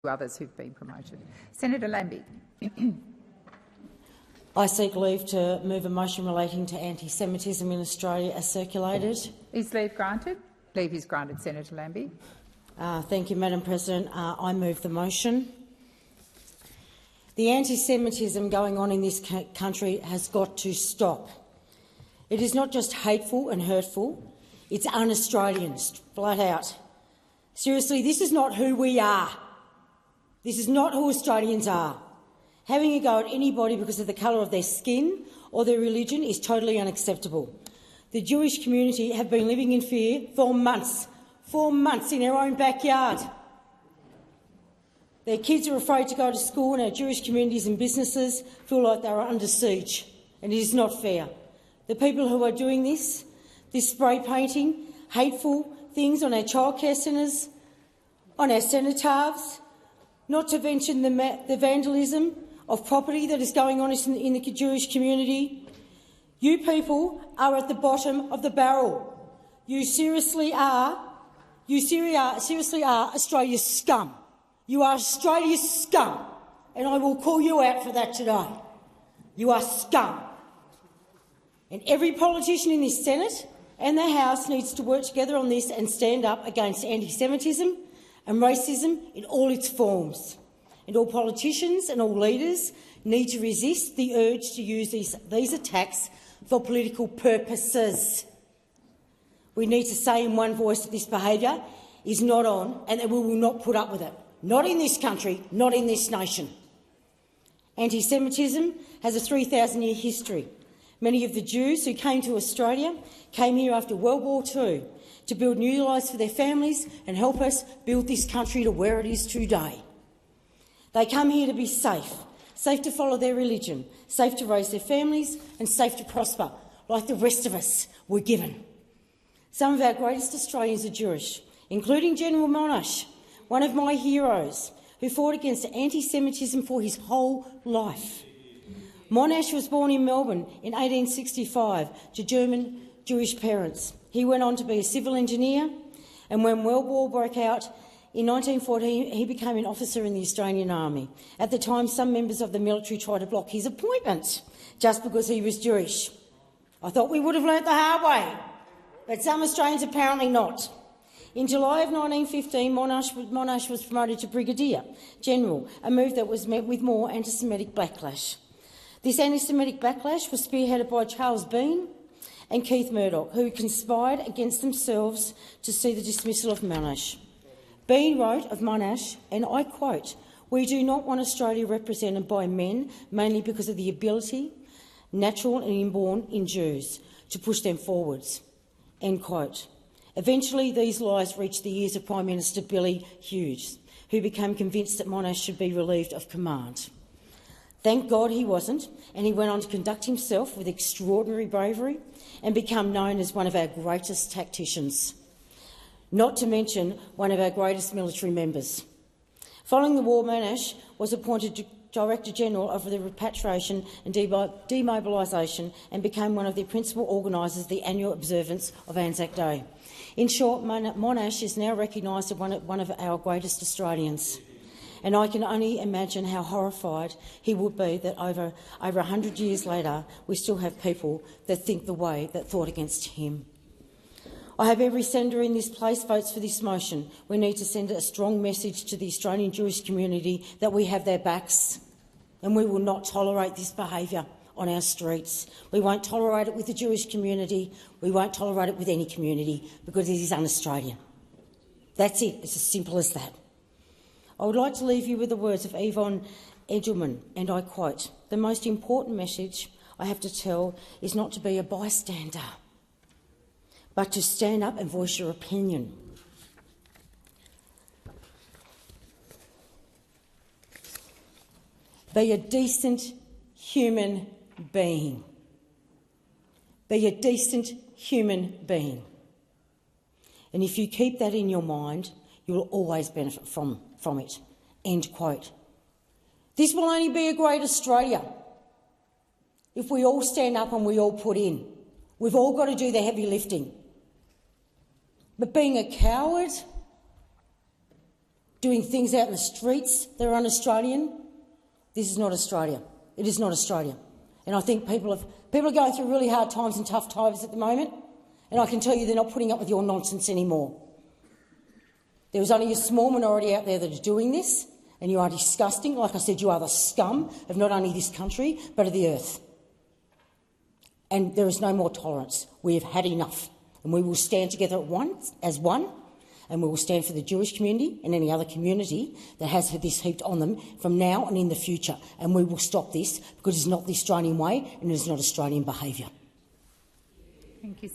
others who've been promoted. Senator Lambie. I seek leave to move a motion relating to anti-Semitism in Australia as circulated. Is leave granted? Leave is granted, Senator Lambie. Thank you, Madam President. I move the motion. The anti-Semitism going on in this country has got to stop. It is not just hateful and hurtful, it's un-Australian, flat out. Seriously, this is not who we are. This is not who Australians are. Having a go at anybody because of the colour of their skin or their religion is totally unacceptable. The Jewish community have been living in fear for months in our own backyard. Their kids are afraid to go to school and our Jewish communities and businesses feel like they are under siege, and it is not fair. The people who are doing this spray painting, hateful things on our childcare centres, on our cenotaphs, not to mention the vandalism of property that is going on in the Jewish community. You people are at the bottom of the barrel. You seriously are Australia's scum. You are Australia's scum, and I will call you out for that today. You are scum. And every politician in this Senate and the House needs to work together on this and stand up against anti-Semitism and racism in all its forms. And all politicians and all leaders need to resist the urge to use these attacks for political purposes. We need to say in one voice that this behaviour is not on and that we will not put up with it. Not in this country, not in this nation. Anti-Semitism has a 3,000-year history. Many of the Jews who came to Australia came here after World War II to build new lives for their families and help us build this country to where it is today. They come here to be safe to follow their religion, safe to raise their families and safe to prosper, like the rest of us were given. Some of our greatest Australians are Jewish, including General Monash, one of my heroes, who fought against anti-Semitism for his whole life. Monash was born in Melbourne in 1865 to German Jewish parents. He went on to be a civil engineer, and when World War broke out in 1914, he became an officer in the Australian Army. At the time, some members of the military tried to block his appointment just because he was Jewish. I thought we would have learnt the hard way, but some Australians apparently not. In July of 1915, Monash was promoted to Brigadier General, a move that was met with more anti-Semitic backlash. This anti-Semitic backlash was spearheaded by Charles Bean and Keith Murdoch, who conspired against themselves to see the dismissal of Monash. Bean wrote of Monash, and I quote, "We do not want Australia represented by men, mainly because of the ability, natural and inborn, in Jews, to push them forwards." End quote. Eventually, these lies reached the ears of Prime Minister Billy Hughes, who became convinced that Monash should be relieved of command. Thank God he wasn't, and he went on to conduct himself with extraordinary bravery and become known as one of our greatest tacticians, not to mention one of our greatest military members. Following the war, Monash was appointed Director General of the Repatriation and Demobilisation and became one of the principal organisers of the annual observance of Anzac Day. In short, Monash is now recognised as one of our greatest Australians, and I can only imagine how horrified he would be that over 100 years later we still have people that think the way that thought against him. I hope every senator in this place votes for this motion. We need to send a strong message to the Australian Jewish community that we have their backs and we will not tolerate this behaviour on our streets. We won't tolerate it with the Jewish community. We won't tolerate it with any community because it is un-Australian. That's it. It's as simple as that. I would like to leave you with the words of Yvonne Edelman, and I quote, "The most important message I have to tell is not to be a bystander, but to stand up and voice your opinion. Be a decent human being. Be a decent human being. And if you keep that in your mind, you will always benefit from it." End quote. This will only be a great Australia if we all stand up and we all put in. We've all got to do the heavy lifting. But being a coward, doing things out in the streets that are un-Australian. This is not Australia. It is not Australia. And I think people are going through really hard times and tough times at the moment, and I can tell you they're not putting up with your nonsense anymore. There is only a small minority out there that are doing this, and you are disgusting. Like I said, you are the scum of not only this country but of the earth. And there is no more tolerance. We have had enough, and we will stand together as one, and we will stand for the Jewish community and any other community that has had this heaped on them from now and in the future. And we will stop this because it's not the Australian way and it is not Australian behaviour. Thank you,